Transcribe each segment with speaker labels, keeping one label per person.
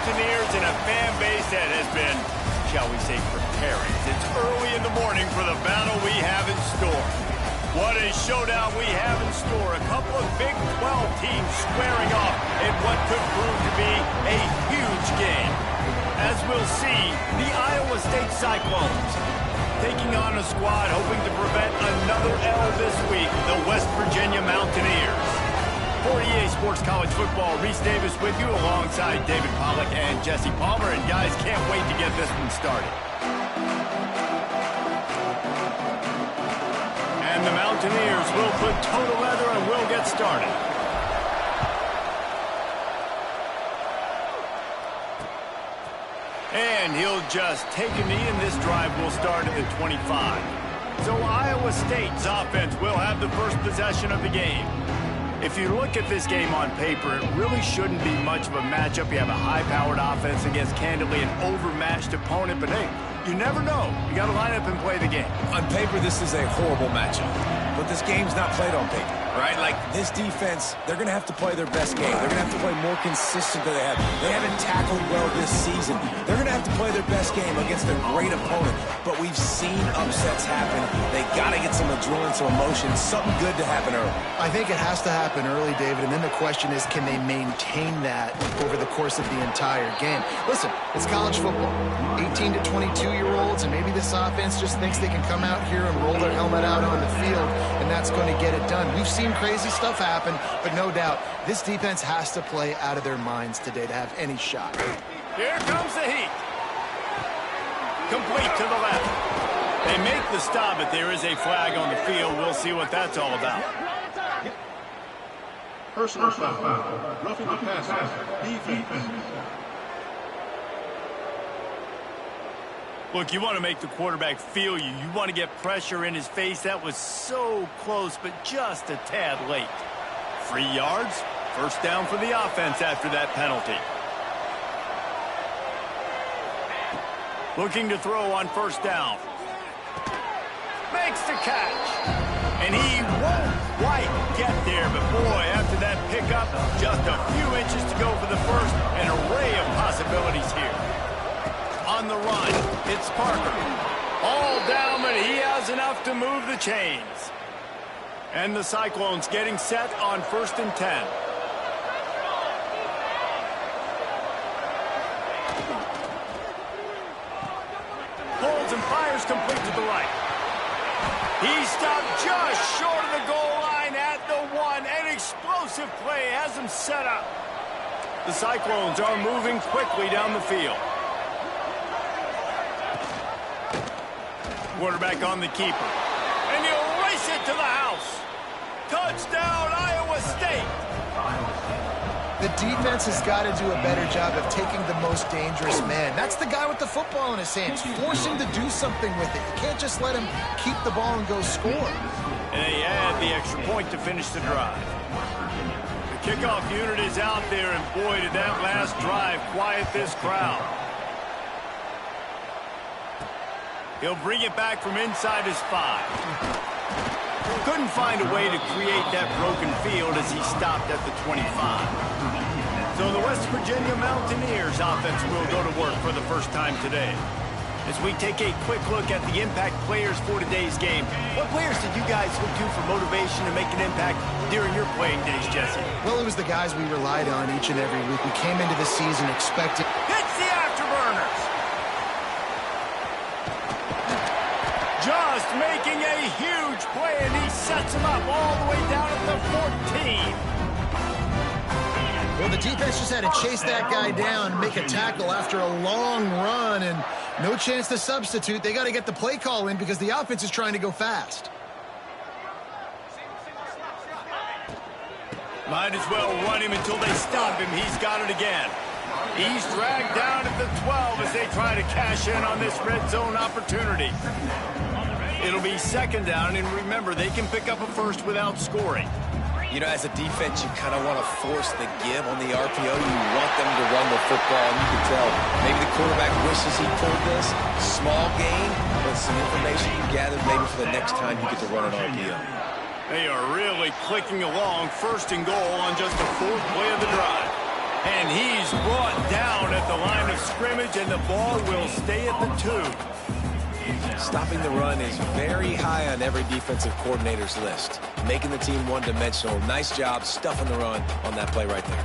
Speaker 1: Mountaineers and a fan base that has been, shall we say, preparing. It's early in the morning for the battle we have in store. What a showdown we have in store. A couple of Big 12 teams squaring off in what could prove to be a huge game. As we'll see, the Iowa State Cyclones taking on a squad hoping to prevent another L this week, the West Virginia Mountaineers. For EA Sports College Football, Reese Davis with you alongside David Pollack and Jesse Palmer. And guys, can't wait to get this one started. And the Mountaineers will put toe to leather and will get started. And he'll just take a knee, and this drive will start at the 25. So Iowa State's offense will have the first possession of the game. If you look at this game on paper, it really shouldn't be much of a matchup. You have a high-powered offense against, candidly, an overmatched opponent. But, hey, you never know. You got to line up and play the game.
Speaker 2: On paper, this is a horrible matchup. But this game's not played on paper, right? Like, this defense, they're going to have to play their best game. They're going to have to play more consistent than they have. They haven't tackled well this season. They're going to have to play their best game against a great opponent. But we've seen upsets happen. They got to get some adrenaline, some emotion, something good to happen early.
Speaker 3: I think it has to happen early, David, and then the question is, can they maintain that over the course of the entire game? Listen, it's college football. 18 to 22-year-olds, and maybe this offense just thinks they can come out here and roll their helmet out on the field, and that's going to get it done. We've seen crazy stuff happen, but no doubt, this defense has to play out of their minds today to have any shot.
Speaker 1: Here comes the heat. Complete to the left. They make the stop, but there is a flag on the field. We'll see what that's all about.
Speaker 4: Personal foul. Roughing the passer. Defense.
Speaker 1: Look, you want to make the quarterback feel you. You want to get pressure in his face. That was so close, but just a tad late. 3 yards. First down for the offense after that penalty. Looking to throw on first down. Makes the catch. And he won't quite get there, but boy, after that pickup, just a few inches to go for the first. An array of possibilities here. On the run, it's Parker. All down, but he has enough to move the chains. And the Cyclones getting set on 1st and 10. Pulls and fires complete to the right. He stopped just short of the goal line at the 1. An explosive play has him set up. The Cyclones are moving quickly down the field. Quarterback on the keeper. And he'll race it to the house. Touchdown, Iowa State.
Speaker 3: The defense has got to do a better job of taking the most dangerous man. That's the guy with the football in his hands. Force him to do something with it. You can't just let him keep the ball and go score.
Speaker 1: And they add the extra point to finish the drive. The kickoff unit is out there, and boy, did that last drive quiet this crowd. He'll bring it back from inside his 5. Couldn't find a way to create that broken field as he stopped at the 25. So the West Virginia Mountaineers offense will go to work for the first time today. As we take a quick look at the impact players for today's game, what players did you guys look to for motivation to make an impact during your playing days, Jesse?
Speaker 3: Well, it was the guys we relied on each and every week. We came into the season expecting...
Speaker 1: Hits the afterburners! Just making a huge play, and he sets him up all the way down at the 14.
Speaker 3: Well, the defense just had to chase that guy down and make a tackle after a long run, and no chance to substitute. They got to get the play call in because the offense is trying to go fast.
Speaker 1: Might as well run him until they stop him. He's got it again. He's dragged down at the 12 as they try to cash in on this red zone opportunity. It'll be 2nd down, and remember, they can pick up a first without scoring.
Speaker 2: You know, as a defense, you kind of want to force the give on the RPO. You want them to run the football, and you can tell maybe the quarterback wishes he pulled this. Small gain, but some information you gathered maybe for the next time you get to run an RPO.
Speaker 1: They are really clicking along. 1st and goal on just the 4th play of the drive. And he's brought down at the line of scrimmage, and the ball will stay at the 2.
Speaker 2: Stopping the run is very high on every defensive coordinator's list. Making the team one-dimensional. Nice job stuffing the run on that play right there.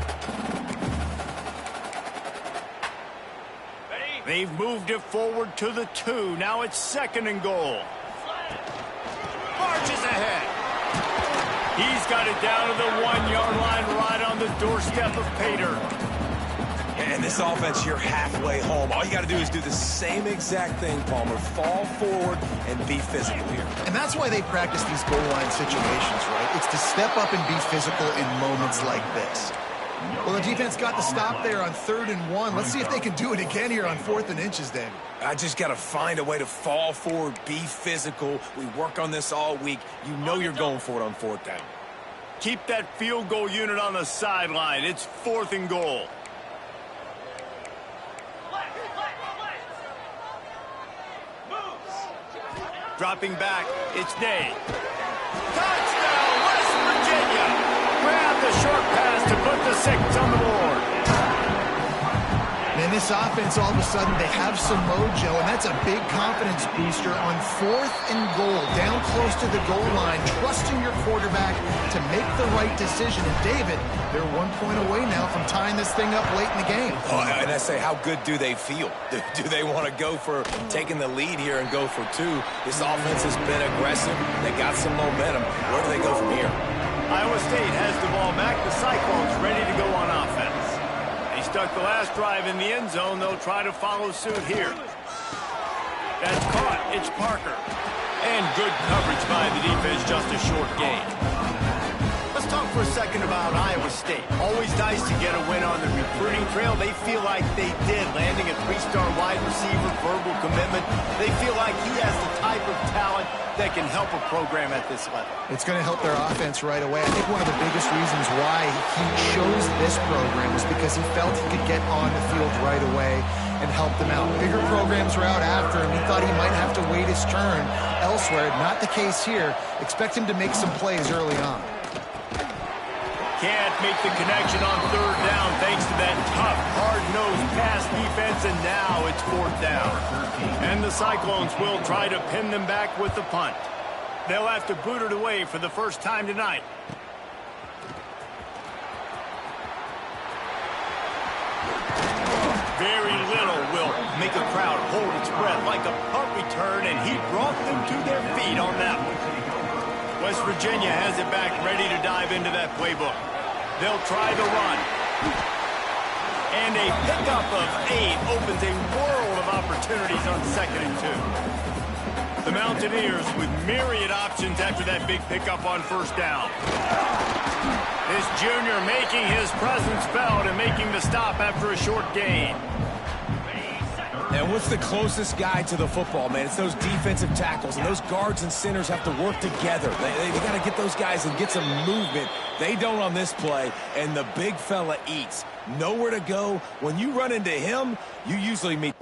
Speaker 1: They've moved it forward to the 2. Now it's 2nd and goal. Marches ahead. He's got it down to the 1-yard line, right on the doorstep of Pater.
Speaker 2: And this offense, you're halfway home. All you got to do is do the same exact thing, Palmer. Fall forward and be physical here.
Speaker 3: And that's why they practice these goal line situations, right? It's to step up and be physical in moments like this. Well, the defense got the stop there on 3rd and 1. Let's see if they can do it again here on 4th and inches, David.
Speaker 2: I just got to find a way to fall forward, be physical. We work on this all week. You know you're going for it on 4th down.
Speaker 1: Keep that field goal unit on the sideline. It's 4th and goal. Dropping back, it's Day. Touchdown, West Virginia! Grab the short pass to put the 6 on the board.
Speaker 3: Man, this offense, all of a sudden, they have some mojo, and that's a big confidence booster on 4th and goal, down close to the goal line, trusting your quarterback to make the right decision. And David, they're 1 point away now from tying this thing up late in the game.
Speaker 2: Oh, and I say, how good do they feel? Do they want to go for taking the lead here and go for 2? This offense has been aggressive. They got some momentum. Where do they go from here?
Speaker 1: Iowa State has the ball back. The Cyclones ready to go on offense. They stuck the last drive in the end zone. They'll try to follow suit here. That's caught. It's Parker. And good coverage by the defense. Just a short gain. Let's talk for a second about Iowa State. Always nice to get a win on the recruiting trail. They feel like they did, landing a 3-star wide receiver, verbal commitment. They feel like he has the type of talent that can help a program at this level.
Speaker 3: It's going to help their offense right away. I think one of the biggest reasons why he chose this program was because he felt he could get on the field right away and help them out. Bigger programs were out after him. He thought he might have to wait his turn elsewhere. Not the case here. Expect him to make some plays early on.
Speaker 1: Can't make the connection on 3rd down thanks to that tough, hard-nosed pass defense, and now it's 4th down. And the Cyclones will try to pin them back with the punt. They'll have to boot it away for the first time tonight. Very little will make a crowd hold its breath like a punt return, and he brought them to their feet on that one. West Virginia has it back, ready to dive into that playbook. They'll try the run. And a pickup of 8 opens a world of opportunities on 2nd and 2. The Mountaineers with myriad options after that big pickup on 1st down. This junior making his presence felt and making the stop after a short gain.
Speaker 2: And what's the closest guy to the football, man? It's those defensive tackles, and those guards and centers have to work together. They got to get those guys and get some movement. They don't on this play, and the big fella eats. Nowhere to go. When you run into him, you usually meet...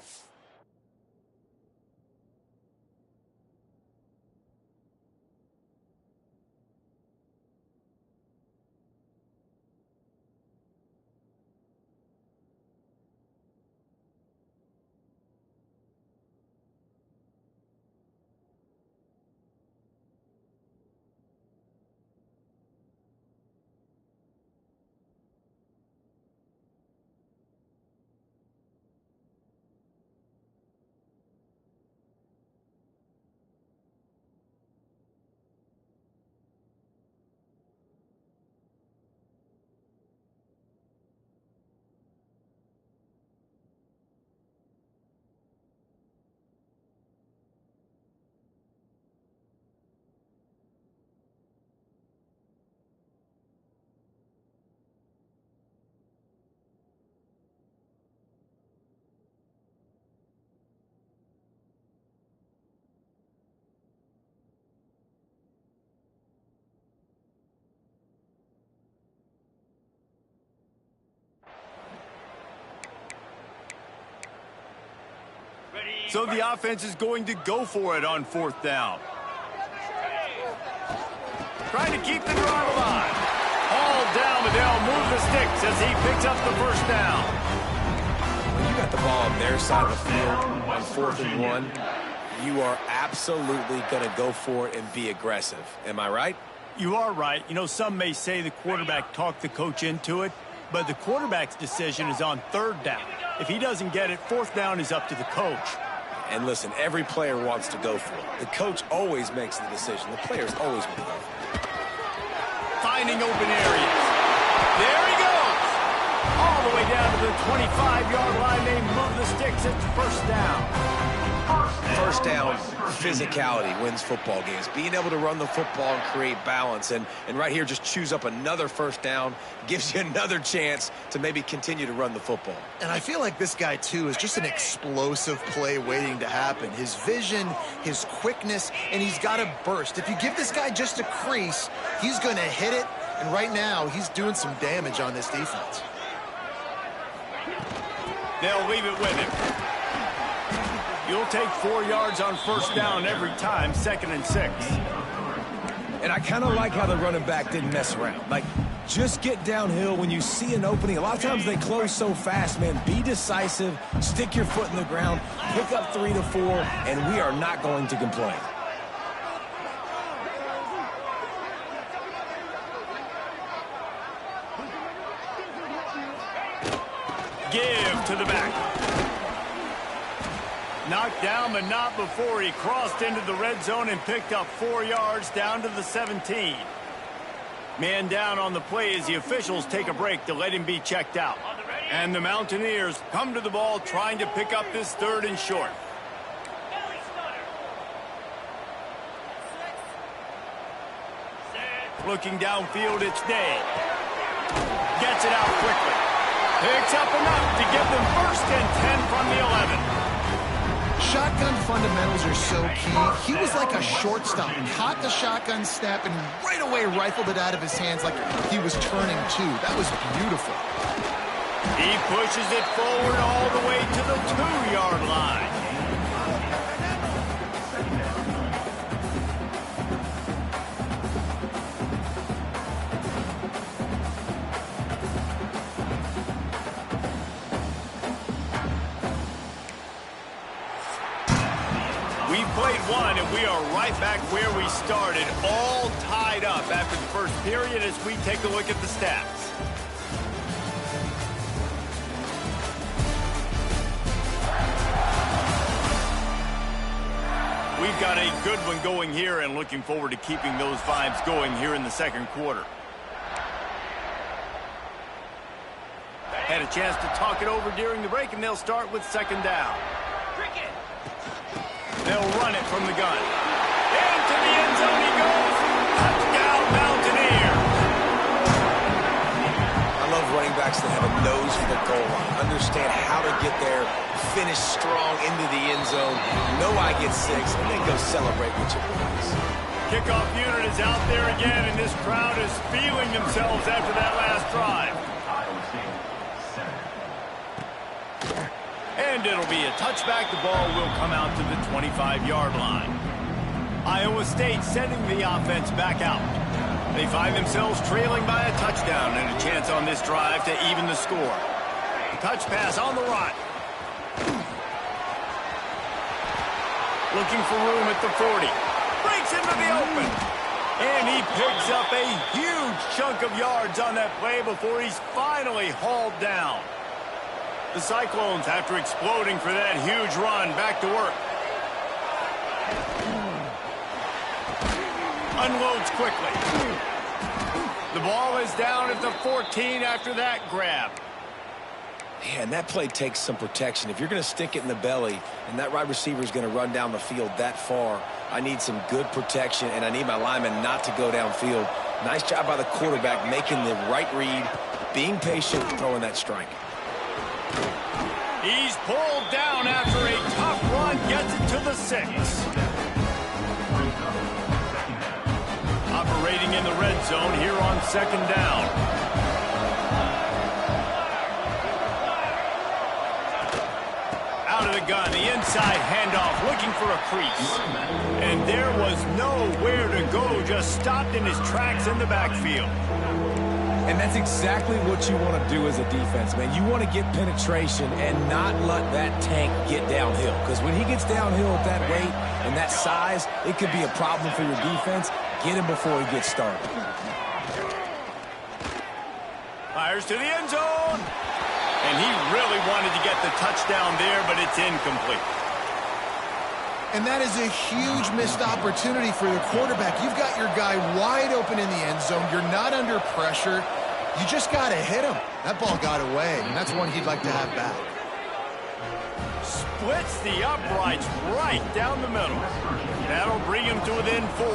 Speaker 1: So the offense is going to go for it on 4th down. Trying to keep the drive alive. All down, but they'll move the sticks sticks as he picks up the first down.
Speaker 2: When you got the ball on their side of the field on 4th and 1, you are absolutely going to go for it and be aggressive. Am I right?
Speaker 1: You are right. You know, some may say the quarterback talked the coach into it, but the quarterback's decision is on 3rd down. If he doesn't get it, 4th down is up to the coach.
Speaker 2: And listen, every player wants to go for it. The coach always makes the decision. The players always want to go for it.
Speaker 1: Finding open areas. There he goes. All the way down to the 25-yard line. They move the sticks. It's 1st down.
Speaker 2: First down, physicality wins football games. Being able to run the football and create balance. And right here, just choose up another 1st down. Gives you another chance to maybe continue to run the football.
Speaker 3: And I feel like this guy, too, is just an explosive play waiting to happen. His vision, his quickness, and he's got a burst. If you give this guy just a crease, he's going to hit it. And right now, he's doing some damage on this defense.
Speaker 1: They'll leave it with him. You'll take 4 yards on 1st down every time, 2nd and 6.
Speaker 2: And I kind of like how the running back didn't mess around. Like, just get downhill when you see an opening. A lot of times they close so fast, man. Be decisive, stick your foot in the ground, pick up 3 to 4, and we are not going to complain.
Speaker 1: Give to the back. Knocked down, but not before he crossed into the red zone and picked up 4 yards down to the 17. Man down on the play as the officials take a break to let him be checked out. And the Mountaineers come to the ball trying to pick up this 3rd and short. Looking downfield, it's Day. Gets it out quickly. Picks up enough to give them 1st and 10 from the 11.
Speaker 3: Shotgun fundamentals are so key. He was like a shortstop, caught the shotgun snap, and right away rifled it out of his hands like he was turning 2. That was beautiful.
Speaker 1: He pushes it forward all the way to the 2-yard line. One, and we are right back where we started, all tied up after the 1st period as we take a look at the stats. We've got a good one going here and looking forward to keeping those vibes going here in the 2nd quarter. Had a chance to talk it over during the break, and they'll start with 2nd down. They'll run it from the gun. Into the end zone he goes. Touchdown, Mountaineers.
Speaker 2: I love running backs that have a nose for the goal line. Understand how to get there, finish strong into the end zone, know I get 6, and then go celebrate with your boys.
Speaker 1: Kickoff unit is out there again, and this crowd is feeling themselves after that last drive. And it'll be a touchback. The ball will come out to the 25-yard line. Iowa State sending the offense back out. They find themselves trailing by a touchdown and a chance on this drive to even the score. Touch pass on the right. Looking for room at the 40. Breaks into the open. And he picks up a huge chunk of yards on that play before he's finally hauled down. The Cyclones, after exploding for that huge run, back to work. Unloads quickly. The ball is down at the 14 after that grab.
Speaker 2: Man, that play takes some protection. If you're going to stick it in the belly and that wide receiver is going to run down the field that far, I need some good protection, and I need my lineman not to go downfield. Nice job by the quarterback making the right read, being patient, throwing that strike.
Speaker 1: He's pulled down after a tough run, gets it to the 6. Operating in the red zone here on 2nd down. Out of the gun, the inside handoff, looking for a crease. And there was nowhere to go, just stopped in his tracks in the backfield.
Speaker 2: And that's exactly what you want to do as a defense, man. You want to get penetration and not let that tank get downhill. Because when he gets downhill at that rate and that size, it could be a problem for your defense. Get him before he gets started.
Speaker 1: Fires to the end zone. And he really wanted to get the touchdown there, but it's incomplete.
Speaker 3: And that is a huge missed opportunity for the quarterback. You've got your guy wide open in the end zone. You're not under pressure. You just got to hit him. That ball got away, and that's one he'd like to have back.
Speaker 1: Splits the uprights right down the middle. That'll bring him to within 4.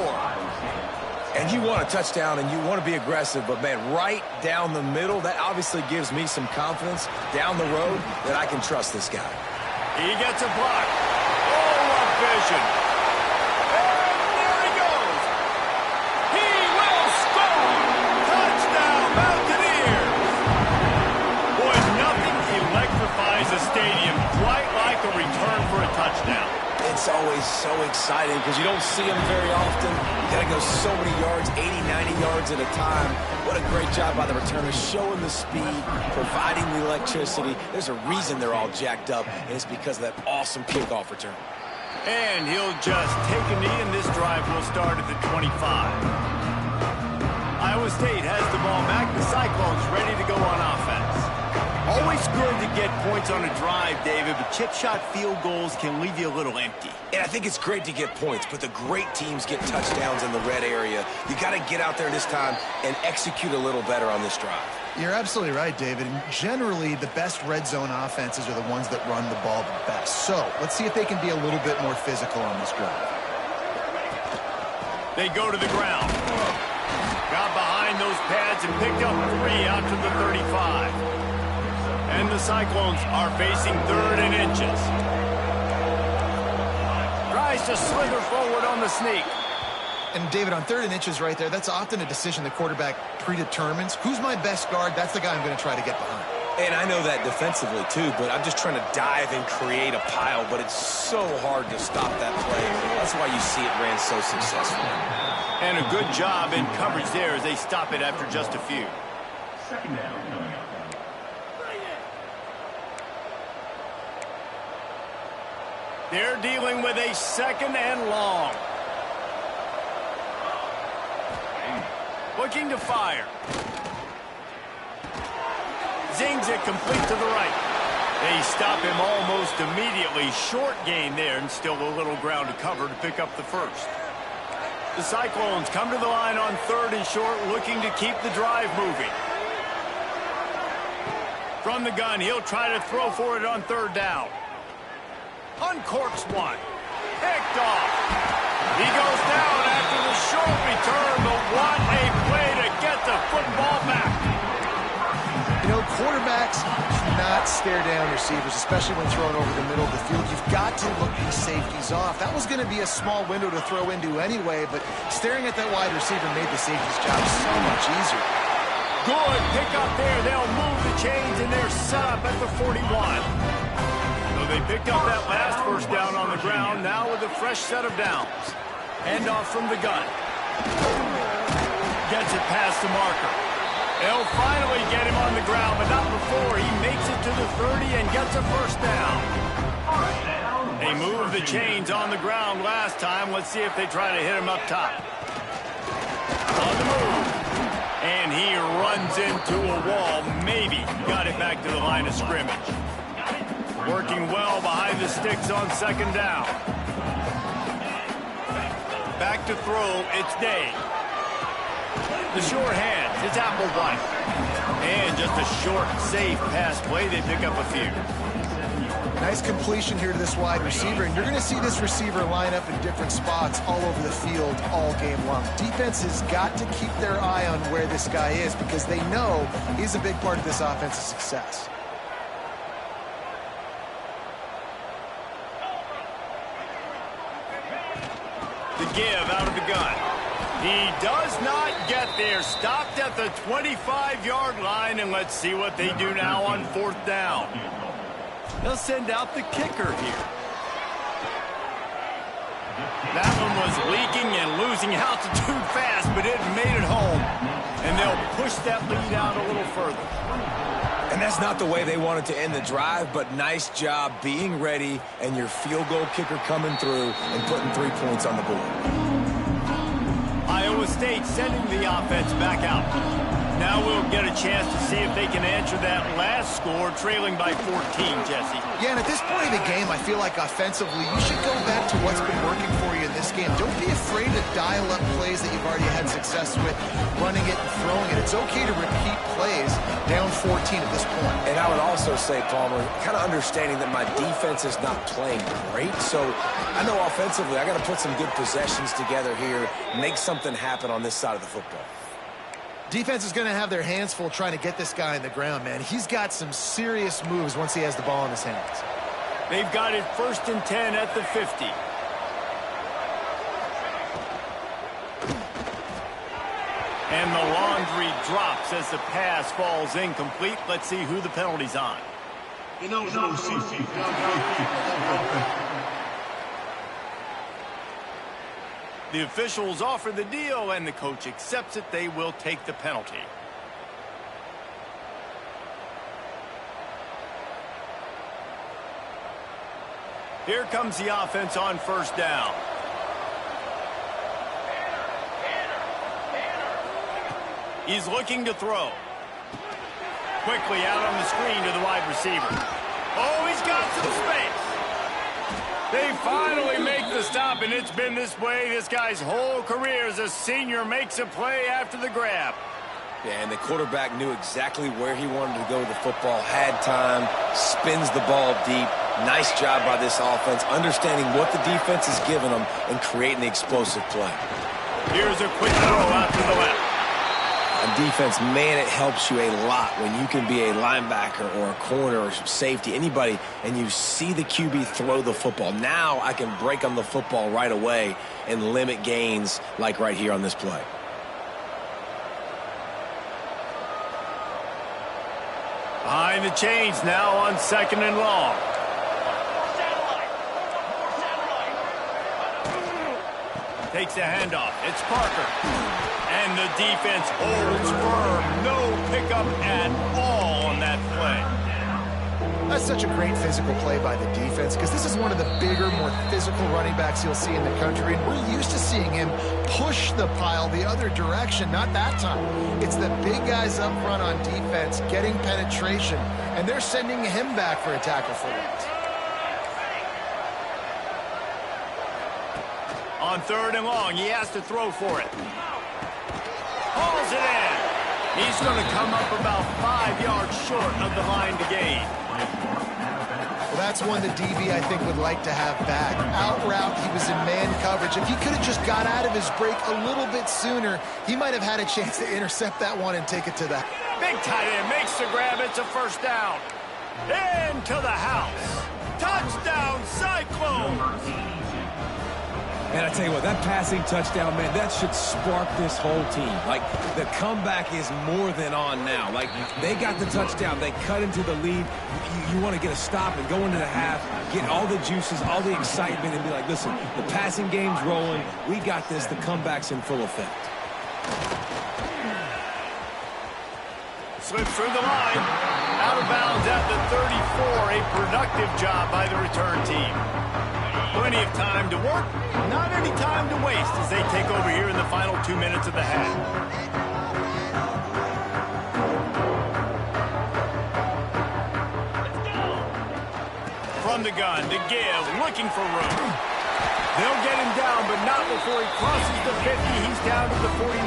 Speaker 2: And you want a touchdown, and you want to be aggressive, but, man, right down the middle, that obviously gives me some confidence down the road that I can trust this guy.
Speaker 1: He gets a block. Oh, what vision. And there he goes. He will score. Touchdown, Mountaineers. Boy, nothing electrifies a stadium quite like a return for a touchdown.
Speaker 2: It's always so exciting because you don't see them very often. You got to go so many yards, 80, 90 yards at a time. What a great job by the returner, showing the speed, providing the electricity. There's a reason they're all jacked up, and it's because of that awesome kickoff return.
Speaker 1: And he'll just take a knee, and this drive will start at the 25. Iowa State has the ball back. The Cyclones ready to go on offense. Always good to get points on a drive, David, but chip shot field goals can leave you a little empty.
Speaker 2: And I think it's great to get points, but the great teams get touchdowns in the red area. You got to get out there this time and execute a little better on this drive.
Speaker 3: You're absolutely right, David. And generally, the best red zone offenses are the ones that run the ball the best. So let's see if they can be a little bit more physical on this drive.
Speaker 1: They go to the ground. Got behind those pads and picked up 3 out to the 35. And the Cyclones are facing 3rd and inches. Tries to slither forward on the sneak.
Speaker 3: And, David, on 3rd and inches right there, that's often a decision the quarterback predetermines. Who's my best guard? That's the guy I'm going to try to get behind.
Speaker 2: And I know that defensively, too, but I'm just trying to dive and create a pile, but it's so hard to stop that play. That's why you see it ran so successful.
Speaker 1: And a good job in coverage there as they stop it after just a few.
Speaker 4: Second down.
Speaker 1: They're dealing with a 2nd and long. Looking to fire. Zings it complete to the right. They stop him almost immediately. Short gain there, and still a little ground to cover to pick up the first. The Cyclones come to the line on 3rd and short, looking to keep the drive moving. From the gun, he'll try to throw for it on 3rd down. Uncorks one. Picked off. He goes down after the short return, but what a play to get the football back.
Speaker 3: You know, quarterbacks do not stare down receivers, especially when thrown over the middle of the field. You've got to look these safeties off. That was going to be a small window to throw into anyway, but staring at that wide receiver made the safety's job so much easier.
Speaker 1: Good pick up there. They'll move the chains, and they're set up at the 41. So they picked up that last first down on the ground, now with a fresh set of downs. Handoff from the gun. Gets it past the marker. They'll finally get him on the ground, but not before he makes it to the 30 and gets a first down. They moved the chains on the ground last time. Let's see if they try to hit him up top. On the move. And he runs into a wall. Maybe got it back to the line of scrimmage. Working well behind the sticks on 2nd down. Back to throw, it's Day. The short hands, it's Applewhite. And just a short, safe pass play. They pick up a few.
Speaker 3: Nice completion here to this wide receiver, and you're going to see this receiver line up in different spots all over the field all game long. Defense has got to keep their eye on where this guy is because they know he's a big part of this offense's success.
Speaker 1: The give out of the gun. He does not get there. Stopped at the 25-yard line, and let's see what they do now on 4th down. They'll send out the kicker here. That one was leaking and losing altitude fast, but it made it home. And they'll push that lead out
Speaker 2: that's not the way they wanted to end the drive, but nice job being ready and your field goal kicker coming through and putting 3 points on the board.
Speaker 1: Iowa State sending the offense back out. Now we'll get a chance to see if they can answer that last score, trailing by 14, Jesse.
Speaker 3: Yeah, and at this point of the game, I feel like offensively, you should go back to what's been working for you in this game. Don't be afraid to dial up plays that you've already had success with, running it and throwing it. It's okay to repeat plays down 14 at this point.
Speaker 2: And I would also say, Palmer, kind of understanding that my defense is not playing great, so I know offensively I got to put some good possessions together here, make something happen on this side of the football.
Speaker 3: Defense is going to have their hands full trying to get this guy in the ground, man. He's got some serious moves once he has the ball in his hands.
Speaker 1: They've got it 1st and 10 at the 50. And the laundry drops as the pass falls incomplete. Let's see who the penalty's on. The officials offer the deal, and the coach accepts it. They will take the penalty. Here comes the offense on 1st down. He's looking to throw. Quickly out on the screen to the wide receiver. Oh, he's got some space. They finally make the stop, and it's been this way this guy's whole career as a senior makes a play after the grab.
Speaker 2: Yeah, and the quarterback knew exactly where he wanted to go with the football, had time, spins the ball deep. Nice job by this offense, understanding what the defense is giving them and creating the explosive play.
Speaker 1: Here's a quick throw out to the left.
Speaker 2: On defense, man, it helps you a lot when you can be a linebacker or a corner or safety, anybody, and you see the QB throw the football. Now I can break on the football right away and limit gains like right here on this play.
Speaker 1: Behind the chains now on 2nd and long. Takes a handoff. It's Parker. And the defense holds firm. No pickup at all on that play.
Speaker 3: That's such a great physical play by the defense because this is one of the bigger, more physical running backs you'll see in the country. And we're used to seeing him push the pile the other direction. Not that time. It's the big guys up front on defense getting penetration. And they're sending him back for a tackle for it.
Speaker 1: On 3rd and long, he has to throw for it. Hauls it in. He's going to come up about 5 yards short of the line to gain.
Speaker 3: Well, that's one the DB, I think, would like to have back. Out route, he was in man coverage. If he could have just got out of his break a little bit sooner, he might have had a chance to intercept that one and take it to the...
Speaker 1: Big tight end makes the grab. It's a 1st down. Into the house. Touchdown, Cyclones.
Speaker 5: And I tell you what, that passing touchdown, man, that should spark this whole team. Like, the comeback is more than on now. Like, they got the touchdown. They cut into the lead. You want to get a stop and go into the half, get all the juices, all the excitement, and be like, listen, the passing game's rolling. We got this. The comeback's in full effect.
Speaker 1: Slips through the line. Out of bounds at the 34. A productive job by the return team. Plenty of time to work, not any time to waste as they take over here in the final 2 minutes of the half. From the gun to give, looking for room. They'll get him down, but not before he crosses the 50. He's down to the 49.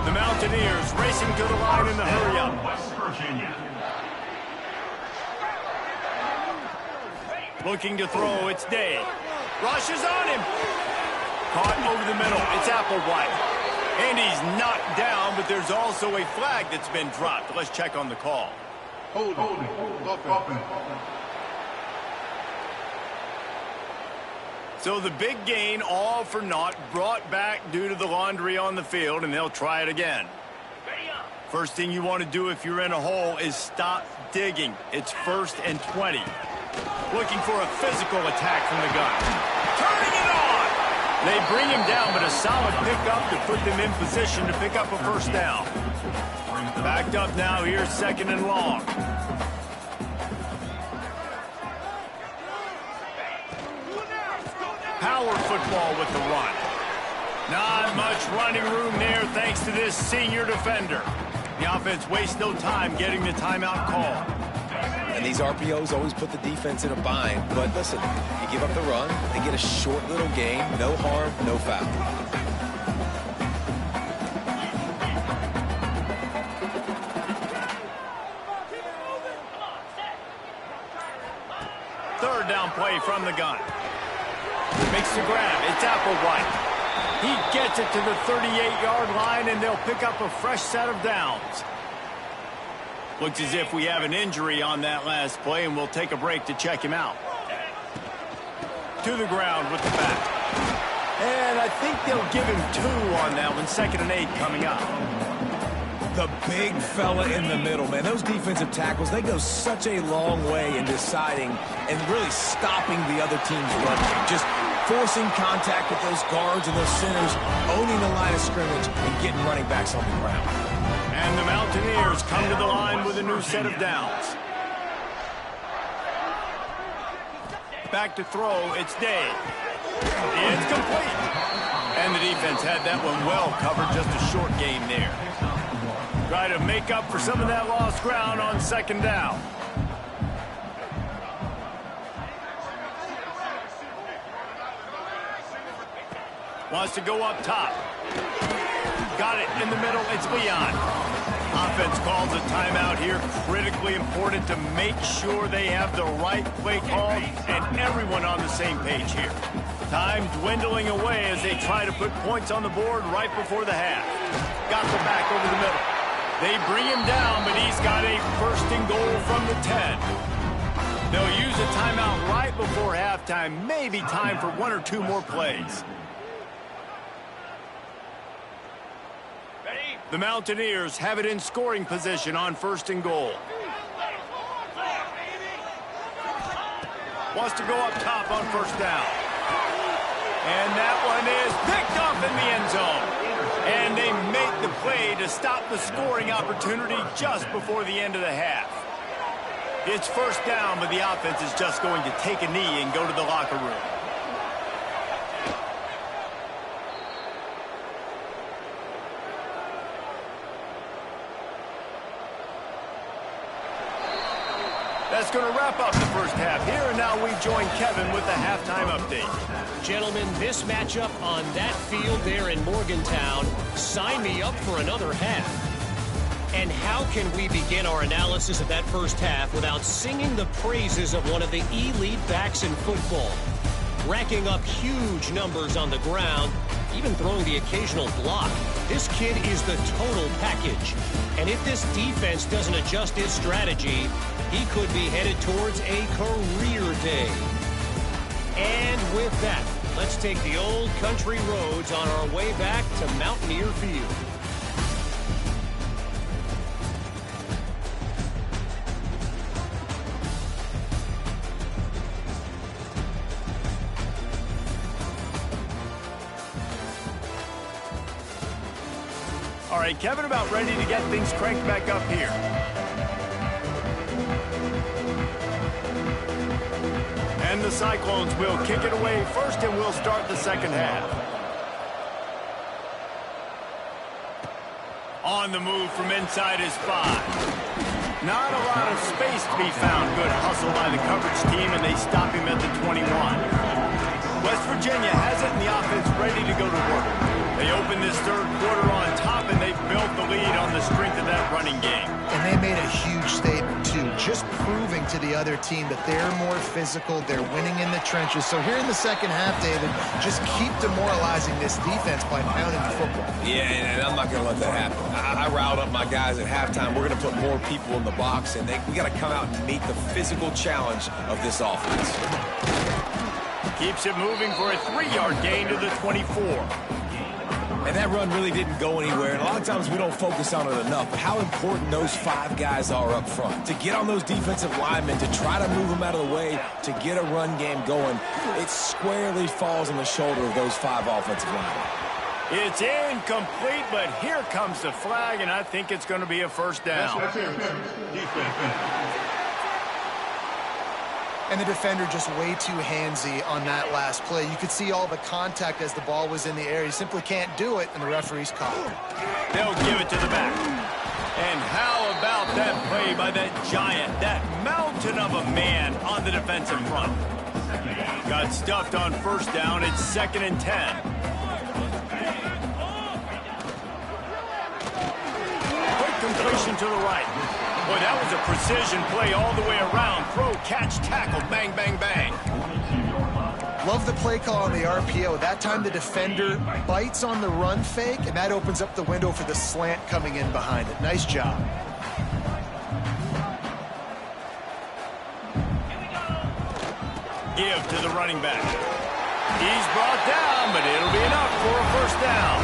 Speaker 1: The Mountaineers racing to the line in the hurry-up.
Speaker 4: West Virginia.
Speaker 1: Looking to throw, it's Day. Rushes on him. Caught over the middle, it's Applewhite. And he's knocked down, but there's also a flag that's been dropped. Let's check on the call.
Speaker 4: Holding.
Speaker 1: So the big gain, all for naught, brought back due to the laundry on the field, and they'll try it again. First thing you want to do if you're in a hole is stop digging. It's 1st and 20. Looking for a physical attack from the gun. Turning it on! They bring him down, but a solid pickup to put them in position to pick up a first down. Backed up now, here's 2nd and long. Power football with the run. Not much running room there thanks to this senior defender. The offense wastes no time getting the timeout call.
Speaker 2: And these RPOs always put the defense in a bind. But listen, you give up the run, they get a short little gain, no harm, no foul.
Speaker 1: 3rd down play from the gun. Makes the grab. It's Applewhite. He gets it to the 38-yard line, and they'll pick up a fresh set of downs. Looks as if we have an injury on that last play, and we'll take a break to check him out. To the ground with the back. And I think they'll give him 2 on that one. 2nd and 8 coming up.
Speaker 5: The big fella in the middle, man. Those defensive tackles, they go such a long way in deciding and really stopping the other team's run game. Just forcing contact with those guards and those centers, owning the line of scrimmage, and getting running backs on the ground.
Speaker 1: And the Mountaineers come to the line with a new set of downs. Back to throw, it's Day. It's complete. And the defense had that one well covered, just a short gain there. Try to make up for some of that lost ground on 2nd down. Wants to go up top. Got it in the middle. It's Leon. Offense calls a timeout here. Critically important to make sure they have the right play call and everyone on the same page here. Time dwindling away as they try to put points on the board right before the half. Got the back over the middle. They bring him down, but he's got a 1st and goal from the 10. They'll use a timeout right before halftime. Maybe time for 1 or 2 more plays. The Mountaineers have it in scoring position on 1st and goal. Wants to go up top on 1st down. And that one is picked off in the end zone. And they make the play to stop the scoring opportunity just before the end of the half. It's 1st down, but the offense is just going to take a knee and go to the locker room. That's going to wrap up the first half here, and now we join Kevin with the halftime update.
Speaker 6: Gentlemen, this matchup on that field there in Morgantown, sign me up for another half. And how can we begin our analysis of that first half without singing the praises of one of the elite backs in football? Racking up huge numbers on the ground, even throwing the occasional block. This kid is the total package. And if this defense doesn't adjust its strategy, he could be headed towards a career day. And with that, let's take the old country roads on our way back to Mountaineer Field.
Speaker 1: All right, Kevin, about ready to get things cranked back up here. And the Cyclones will kick it away first, and we'll start the second half. On the move from inside his 5. Not a lot of space to be found. Good hustle by the coverage team, and they stop him at the 21. West Virginia has it, and the offense ready to go to work. They open this third quarter on top, and they've built the lead on the strength of that running game.
Speaker 3: And they made a huge statement, too, just proving to the other team that they're more physical, they're winning in the trenches. So here in the second half, David, just keep demoralizing this defense by pounding the football.
Speaker 2: Yeah, and I'm not going to let that happen. I riled up my guys at halftime. We're going to put more people in the box, and we got to come out and meet the physical challenge of this offense.
Speaker 1: Keeps it moving for a 3-yard gain to the 24.
Speaker 5: And that run really didn't go anywhere. And a lot of times we don't focus on it enough. But how important those 5 guys are up front. To get on those defensive linemen, to try to move them out of the way, to get a run game going, it squarely falls on the shoulder of those 5 offensive linemen.
Speaker 1: It's incomplete, but here comes the flag, and I think it's going to be a first down.
Speaker 3: And the defender just way too handsy on that last play. You could see all the contact as the ball was in the air. He simply can't do it, and the referee's called.
Speaker 1: They'll give it to the back. And how about that play by that giant, that mountain of a man on the defensive front? Got stuffed on first down. It's 2nd and 10. Quick completion to the right. Boy, that was a precision play all the way around. Throw, catch, tackle, bang, bang, bang.
Speaker 3: Love the play call on the RPO. That time the defender bites on the run fake, and that opens up the window for the slant coming in behind it. Nice job.
Speaker 1: Give to the running back. He's brought down, but it'll be enough for a first down.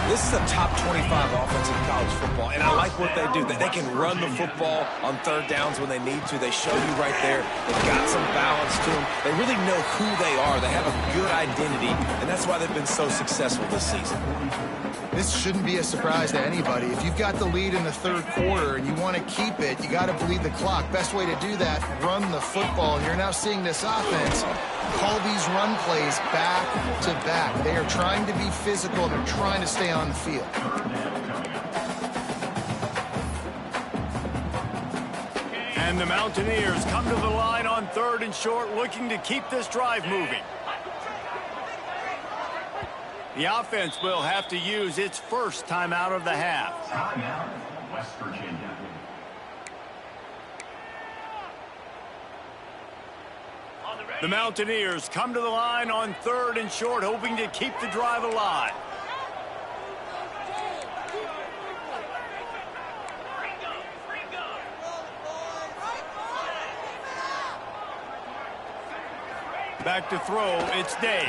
Speaker 5: This is a top 25 offense in college football, and I like what they do. They can run the football on 3rd downs when they need to. They show you right there. They've got some balance to them. They really know who they are. They have a good identity, and that's why they've been so successful this season.
Speaker 3: This shouldn't be a surprise to anybody. If you've got the lead in the 3rd quarter and you want to keep it, you got to bleed the clock. Best way to do that, run the football. And you're now seeing this offense call these run plays back to back. They are trying to be physical. They're trying to stay on the field.
Speaker 1: And the Mountaineers come to the line on 3rd and short, looking to keep this drive moving. The offense will have to use its first timeout of the half.
Speaker 4: Timeout, West Virginia.
Speaker 1: The Mountaineers come to the line on 3rd and short, hoping to keep the drive alive. Back to throw, it's Day.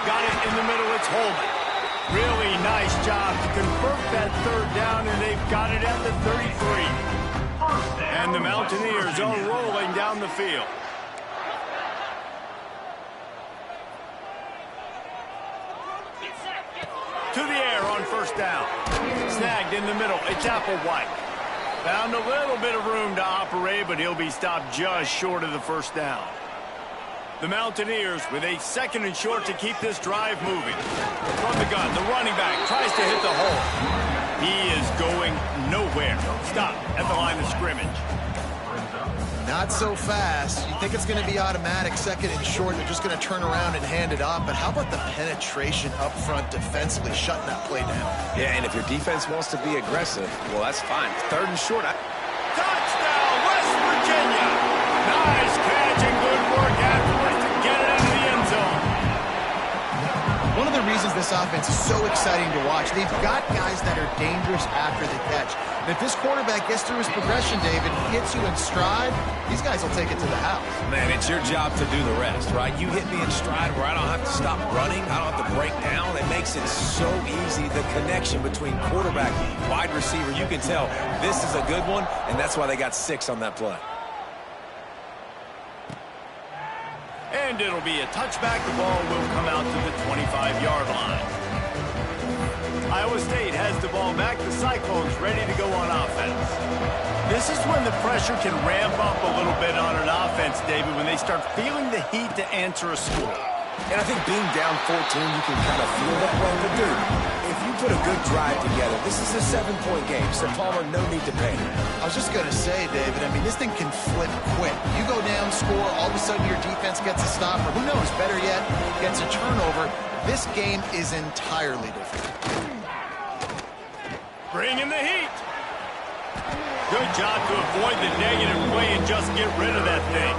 Speaker 1: Got it in the middle, it's Holman. Really nice job to convert that 3rd down, and they've got it at the 33. And the Mountaineers are rolling down the field. To the air on first down. Snagged in the middle, it's Applewhite. Found a little bit of room to operate, but he'll be stopped just short of the first down. The Mountaineers with a 2nd and short to keep this drive moving. From the gun, the running back tries to hit the hole. He is going nowhere. Stop at the line of scrimmage.
Speaker 3: Not so fast. You think it's going to be automatic 2nd and short. They're just going to turn around and hand it off. But how about the penetration up front defensively, shutting that play down?
Speaker 5: Yeah, and if your defense wants to be aggressive, well, that's fine. 3rd and short.
Speaker 1: Touchdown, West Virginia. Nice catch and good work afterwards to get it into the end zone.
Speaker 3: One of the reasons this offense is so exciting to watch, they've got guys that are dangerous after the catch. And if this quarterback gets through his progression, David, hits you in stride, these guys will take it to the house.
Speaker 5: Man, it's your job to do the rest, right? You hit me in stride where I don't have to stop running. I don't have to break down. It makes it so easy. The connection between quarterback, wide receiver, you can tell this is a good one, and that's why they got 6 on that play.
Speaker 1: And it'll be a touchback. The ball will come out to the 25-yard line. Iowa State has the ball back. The Cyclones ready to go on offense. This is when the pressure can ramp up a little bit on an offense, David, when they start feeling the heat to answer a score.
Speaker 5: And I think being down 14, you can kind of feel that way. But, dude, if you put a good drive together, this is a 7-point game, so Palmer, no need to panic.
Speaker 3: I was just going to say, David, I mean, this thing can flip quick. You go down, score, all of a sudden your defense gets a stop, or who knows, better yet, gets a turnover. This game is entirely different.
Speaker 1: Bring in the heat. Good job to avoid the negative play and just get rid of that thing.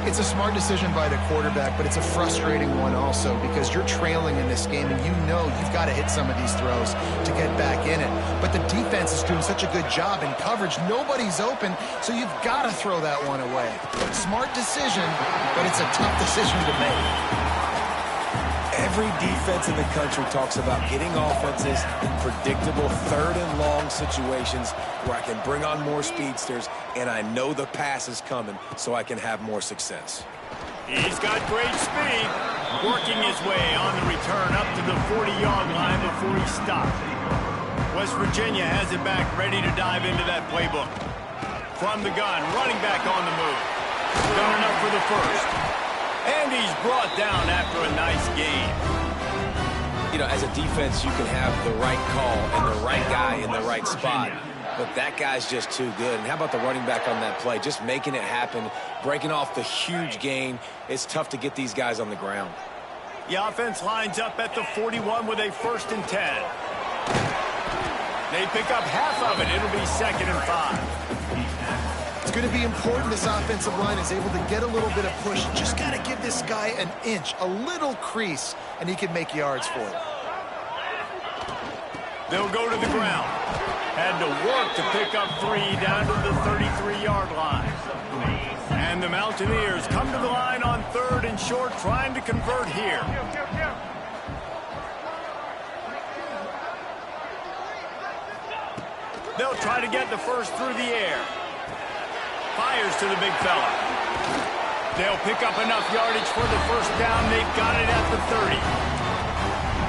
Speaker 3: It's a smart decision by the quarterback, but it's a frustrating one also because you're trailing in this game and you know you've got to hit some of these throws to get back in it. But the defense is doing such a good job in coverage. Nobody's open, so you've got to throw that one away. Smart decision, but it's a tough decision to make.
Speaker 2: Every defense in the country talks about getting offenses in predictable third and long situations where I can bring on more speedsters and I know the pass is coming so I can have more success.
Speaker 1: He's got great speed, working his way on the return up to the 40-yard line before he stopped. West Virginia has it back, ready to dive into that playbook. From the gun, running back on the move. Done enough for the first. And he's brought down after a nice gain.
Speaker 2: You know, as a defense, you can have the right call and the right guy in the right spot. But that guy's just too good. And how about the running back on that play? Just making it happen, breaking off the huge gain. It's tough to get these guys on the ground.
Speaker 1: The offense lines up at the 41 with a 1st and 10. They pick up half of it. It'll be 2nd and 5.
Speaker 3: It's going to be important this offensive line is able to get a little bit of push. Just got to give this guy an inch, a little crease, and he can make yards for it.
Speaker 1: They'll go to the ground. Had to work to pick up 3 down to the 33-yard line. And the Mountaineers come to the line on 3rd and short, trying to convert here. They'll try to get the first through the air. Fires to the big fella. They'll pick up enough yardage for the 1st down. They've got it at the 30.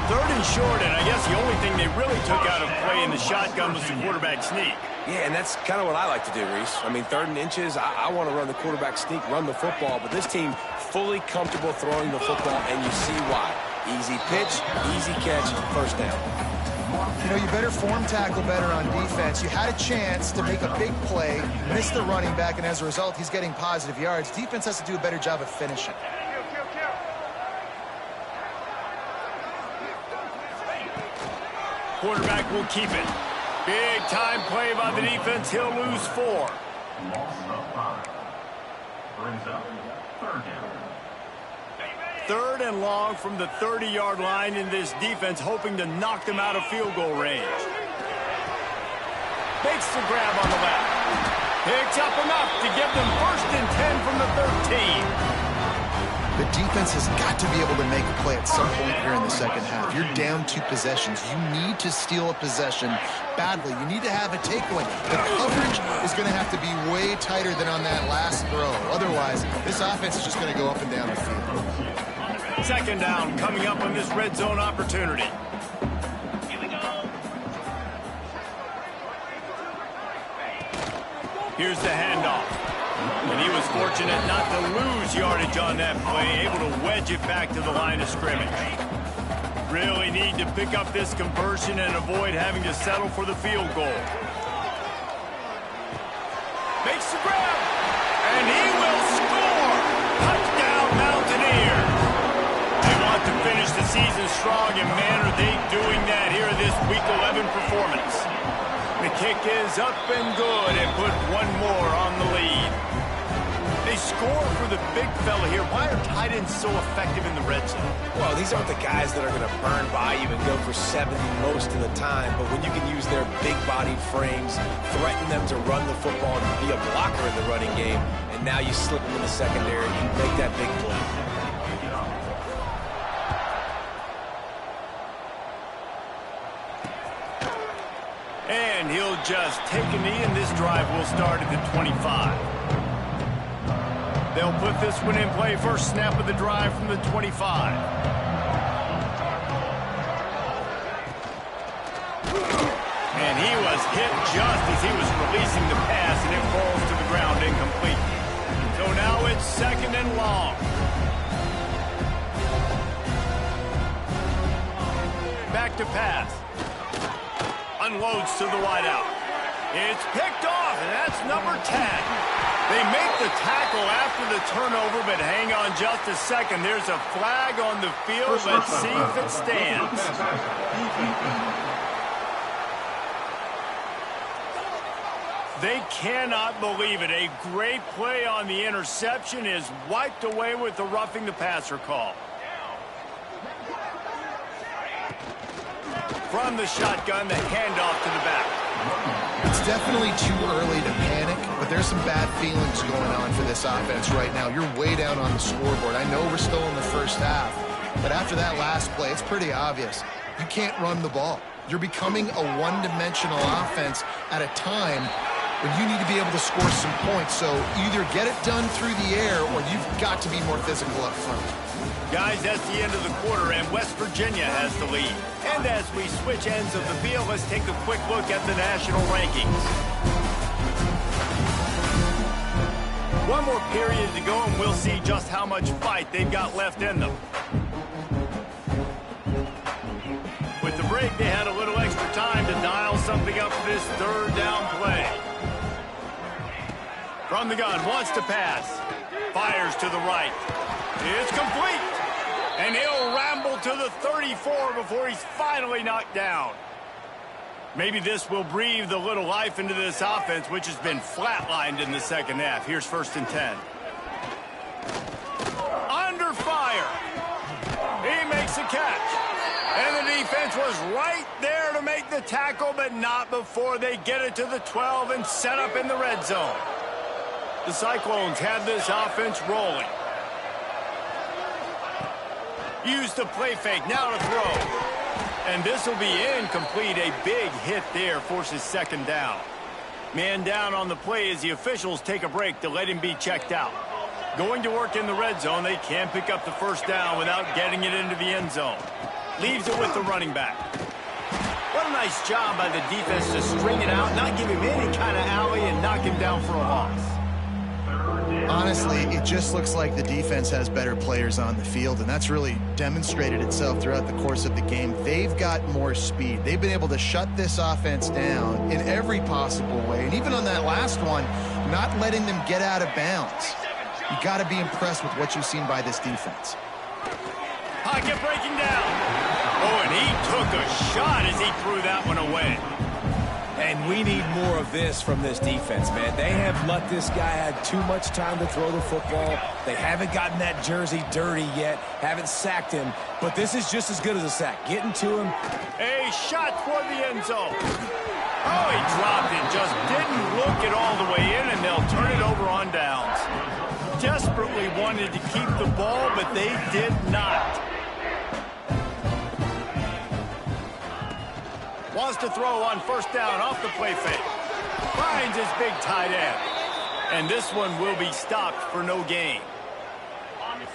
Speaker 1: 3rd and short, and I guess the only thing they really took out of play in the shotgun was the quarterback sneak.
Speaker 2: Yeah, and that's kind of what I like to do, Reese. I mean, 3rd and inches, I want to run the quarterback sneak, run the football, but this team fully comfortable throwing the football, and you see why. Easy pitch, easy catch, 1st down.
Speaker 3: You know, you better form tackle better on defense. You had a chance to make a big play, missed the running back, and as a result, he's getting positive yards. Defense has to do a better job of finishing.
Speaker 1: Quarterback will keep it. Big time play by the defense. He'll lose 4.
Speaker 4: Loss of 5. Brings up 3rd down.
Speaker 1: 3rd and long from the 30-yard line in this defense, hoping to knock them out of field goal range. Makes the grab on the left. Picks up enough to give them 1st and 10 from the 13.
Speaker 3: The defense has got to be able to make a play at some point here in the 2nd half. You're down 2 possessions. You need to steal a possession badly. You need to have a takeaway. The coverage is going to have to be way tighter than on that last throw. Otherwise, this offense is just going to go up and down the field.
Speaker 1: 2nd down coming up on this red zone opportunity. Here's the handoff. And he was fortunate not to lose yardage on that play, able to wedge it back to the line of scrimmage. Really need to pick up this conversion and avoid having to settle for the field goal. Makes the grab, and he will score! Touchdown, Mountaineers! They want to finish the season strong, and man, are they doing that here in this Week 11 performance. The kick is up and good, and put 1 more on the lead. They score for the big fella here. Why are tight ends so effective in the red zone?
Speaker 2: Well, these aren't the guys that are going to burn by you and go for 70 most of the time, but when you can use their big-bodied frames, threaten them to run the football and be a blocker in the running game, and now you slip them in the secondary and make that big play.
Speaker 1: And he'll just take a knee, and this drive will start at the 25. They'll put this one in play. First snap of the drive from the 25. And he was hit just as he was releasing the pass, and it falls to the ground incomplete. So now it's 2nd and long. Back to pass. Unloads to the wideout. It's picked off, and that's number 10. They make the tackle after the turnover, but hang on just a second. There's a flag on the field. Let's see if it stands. They cannot believe it. A great play on the interception is wiped away with the roughing the passer call. From the shotgun, the handoff to the back.
Speaker 3: It's definitely too early to panic, but there's some bad feelings going on for this offense right now. You're way down on the scoreboard. I know we're still in the 1st half, But after that last play, it's pretty obvious. You can't run the ball. You're becoming a one-dimensional offense at a time when you need to be able to score some points. So either get it done through the air or you've got to be more physical up front.
Speaker 1: Guys, that's the end of the quarter, and West Virginia has the lead. And as we switch ends of the field, let's take a quick look at the national rankings. One more period to go, and we'll see just how much fight they've got left in them. With the break, they had a little extra time to dial something up for this third down play. From the gun, wants to pass. Fires to the right. It's complete. And he'll ramble to the 34 before he's finally knocked down. Maybe this will breathe a little life into this offense, which has been flatlined in the second half. Here's 1st and 10. Under fire. He makes a catch. And the defense was right there to make the tackle, but not before they get it to the 12 and set up in the red zone. The Cyclones have this offense rolling. Use the play fake, now to throw. And this will be incomplete. A big hit there forces 2nd down. Man down on the play as the officials take a break to let him be checked out. Going to work in the red zone, they can't pick up the 1st down without getting it into the end zone. Leaves it with the running back. What a nice job by the defense to string it out, not give him any kind of alley, and knock him down for a loss.
Speaker 3: Honestly, it just looks like the defense has better players on the field, and that's really demonstrated itself throughout the course of the game. They've got more speed. They've been able to shut this offense down in every possible way, and even on that last one, not letting them get out of bounds. You got to be impressed with what you've seen by this defense.
Speaker 1: Pocket breaking down. Oh, and he took a shot as he threw that one away.
Speaker 5: And we need more of this from this defense, man. They have let this guy have too much time to throw the football. They haven't gotten that jersey dirty yet, haven't sacked him. But this is just as good as a sack. Getting to him.
Speaker 1: A shot toward the end zone. Oh, he dropped it. Just didn't look it all the way in, and they'll turn it over on downs. Desperately wanted to keep the ball, but they did not. Wants to throw on 1st down off the play fake. Finds his big tight end. And this one will be stopped for no gain.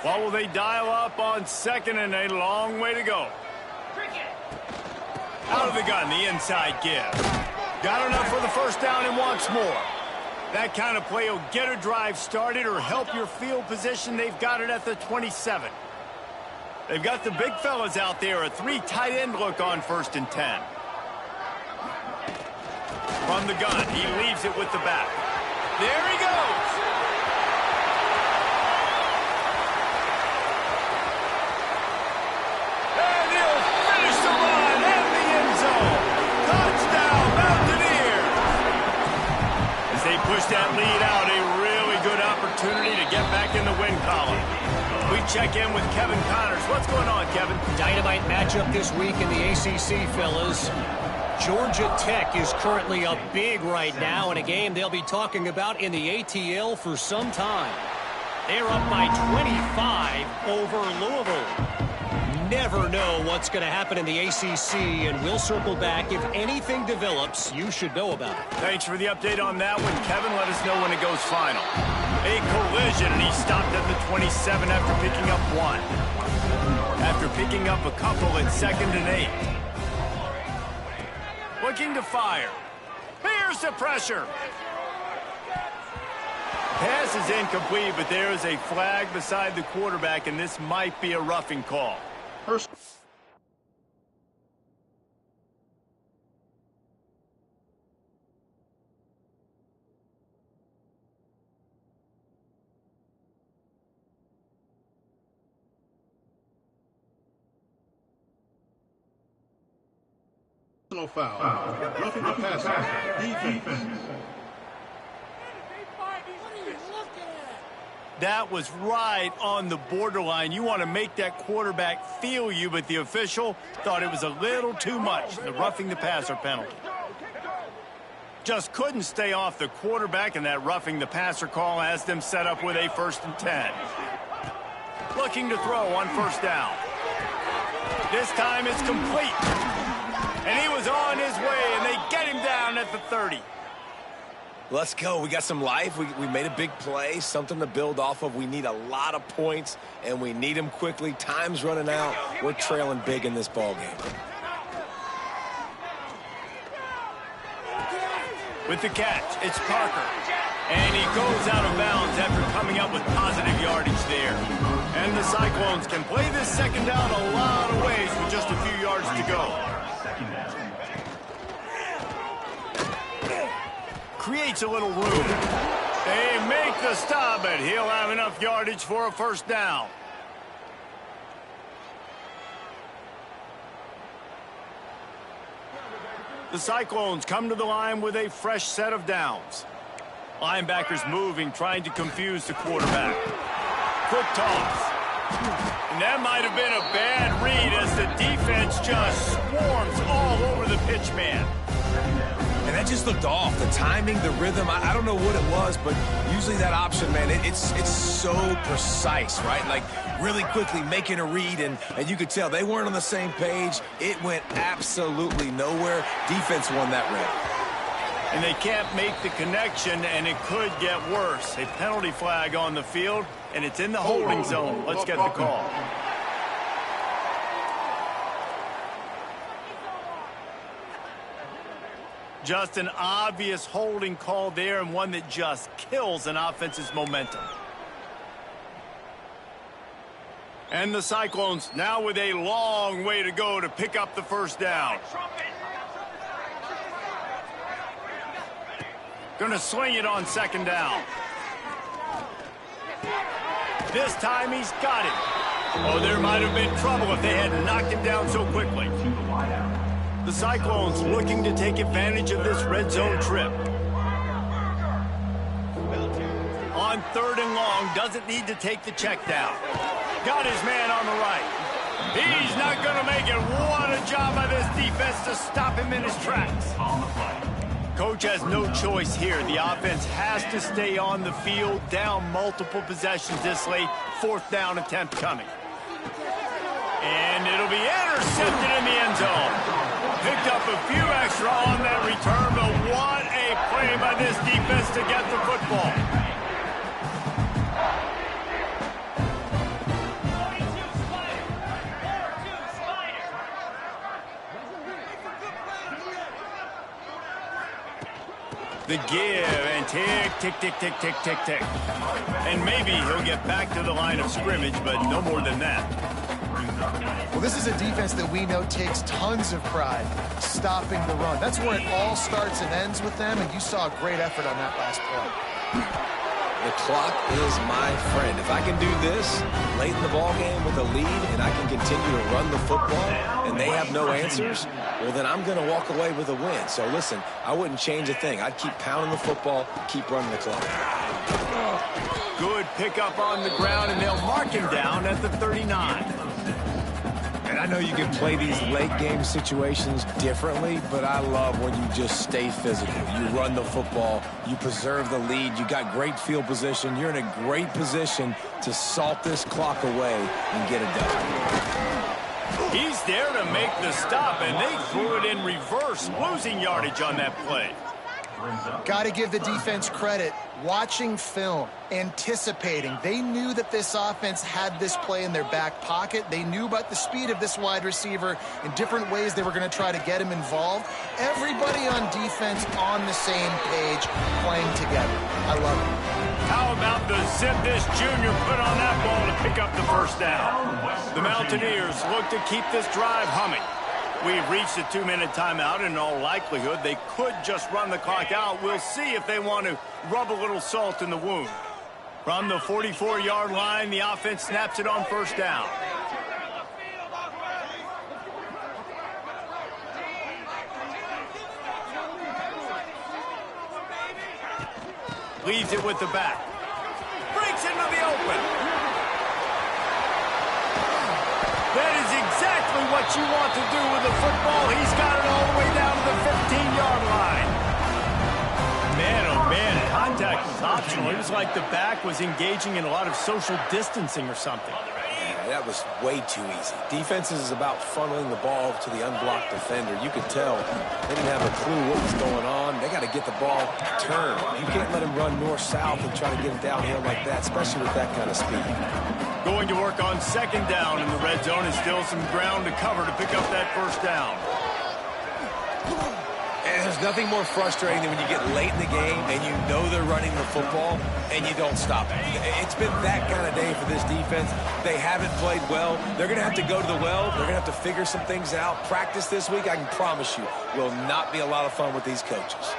Speaker 1: What will they dial up on 2nd and a long way to go? Out of the gun, the inside give. Got enough for the 1st down and wants more. That kind of play will get a drive started or help your field position. They've got it at the 27. They've got the big fellas out there. A 3 tight end look on 1st and 10. From the gun, he leaves it with the back. There he goes. And he'll finish the run in the end zone. Touchdown, Mountaineers. As they push that lead out, a really good opportunity to get back in the win column. We check in with Kevin Connors. What's going on, Kevin?
Speaker 6: Dynamite matchup this week in the ACC, fellas. Georgia Tech is currently up big right now in a game they'll be talking about in the ATL for some time. They're up by 25 over Louisville. Never know what's going to happen in the ACC, and we'll circle back. If anything develops, you should know about it.
Speaker 1: Thanks for the update on that one, Kevin. Let us know when it goes final. A collision, and he stopped at the 27 after picking up 1. After picking up a couple at 2nd and 8. Looking to fire. Here's the pressure. Pass is incomplete, but there is a flag beside the quarterback, and this might be a roughing call.
Speaker 4: Foul. Roughing the passer. Defense.
Speaker 1: That was right on the borderline. You want to make that quarterback feel you, but the official thought it was a little too much, the roughing the passer penalty. Just couldn't stay off the quarterback, and that roughing the passer call has them set up with a 1st and 10. Looking to throw on 1st down. This time it's complete. And he was on his way, and they get him down at the 30.
Speaker 5: Let's go. We got some life. We made a big play, something to build off of. We need a lot of points, and we need them quickly. Time's running out. We're trailing big in this ball game.
Speaker 1: With the catch, it's Parker. And he goes out of bounds after coming up with positive yardage there. And the Cyclones can play this second down a lot of ways with just a few yards to go. Creates a little room. They make the stop, but he'll have enough yardage for a first down. The Cyclones come to the line with a fresh set of downs. Linebackers moving, trying to confuse the quarterback. Quick toss. And that might have been a bad read as the defense just swarms all over the pitch man.
Speaker 5: And that just looked off. The timing, the rhythm, I don't know what it was, but usually that option, man, it's so precise, right? Like really quickly making a read, and you could tell they weren't on the same page. It went absolutely nowhere. Defense won that round.
Speaker 1: And they can't make the connection, and it could get worse. A penalty flag on the field, and it's in the holding zone. Let's get the call. Just an obvious holding call there, and one that just kills an offense's momentum. And the Cyclones now with a long way to go to pick up the first down. Gonna sling it on second down. This time he's got it. Oh, there might have been trouble if they had knocked him down so quickly. The Cyclones looking to take advantage of this red zone trip. On third and long, doesn't need to take the check down. Got his man on the right. He's not going to make it. What a job by this defense to stop him in his tracks. Coach has no choice here. The offense has to stay on the field, down multiple possessions this late. Fourth down attempt coming. And it'll be intercepted in the end zone. Picked up a few extra on that return, but what a play by this defense to get the football. The give and tick, tick, tick, tick, tick, tick, tick. And maybe he'll get back to the line of scrimmage, but no more than that.
Speaker 3: Well, this is a defense that we know takes tons of pride stopping the run. That's where it all starts and ends with them, and you saw a great effort on that last play.
Speaker 5: The clock is my friend. If I can do this late in the ball game with a lead and I can continue to run the football and they have no answers, well, then I'm going to walk away with a win. So, listen, I wouldn't change a thing. I'd keep pounding the football, keep running the clock.
Speaker 1: Good pickup on the ground, and they'll mark him down at the 39.
Speaker 5: And I know you can play these late game situations differently, but I love when you just stay physical. You run the football, you preserve the lead, you got great field position, you're in a great position to salt this clock away and get it done.
Speaker 1: He's there to make the stop, and they threw it in reverse, losing yardage on that play.
Speaker 3: Got to give the defense credit. Watching film, anticipating. They knew that this offense had this play in their back pocket. They knew about the speed of this wide receiver in different ways they were going to try to get him involved. Everybody on defense on the same page, playing together. I love it.
Speaker 1: How about the zip this junior put on that ball to pick up the first down? The Mountaineers look to keep this drive humming. We've reached a 2-minute timeout, and in all likelihood, they could just run the clock out. We'll see if they want to rub a little salt in the wound. From the 44-yard line, the offense snaps it on first down. Leaves it with the back. Breaks into the open. That is exactly what you want to do with the football. He's got it all the way down to the 15-yard line. Man, oh man, contact was optional. It was like the back was engaging in a lot of social distancing or something.
Speaker 2: that was way too easy. Defenses is about funneling the ball to the unblocked defender. You could tell they didn't have a clue what was going on. They got to get the ball turned. You can't let him run north-south and try to get it downhill like that, especially with that kind of speed.
Speaker 1: Going to work on second down in the red zone, and still some ground to cover to pick up that first down.
Speaker 2: And there's nothing more frustrating than when you get late in the game and you know they're running the football and you don't stop it. It's been that kind of day for this defense. They haven't played well. They're going to have to go to the well. They're going to have to figure some things out. Practice this week, I can promise you, will not be a lot of fun with these coaches.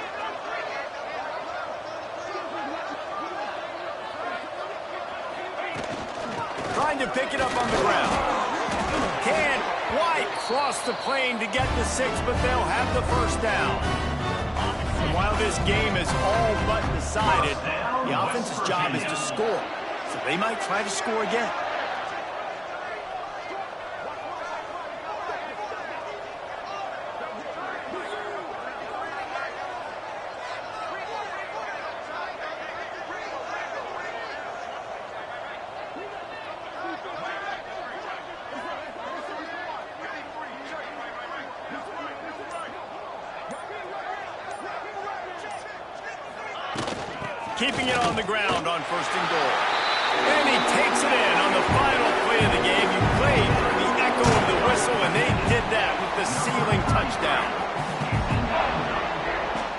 Speaker 1: Trying to pick it up on the ground. Can't quite cross the plane to get the 6, but they'll have the first down. And while this game is all but decided, the offense's job is to score. So they might try to score again. Keeping it on the ground on first and goal. And he takes it in on the final play of the game. You played through the echo of the whistle, and they did that with the sealing touchdown.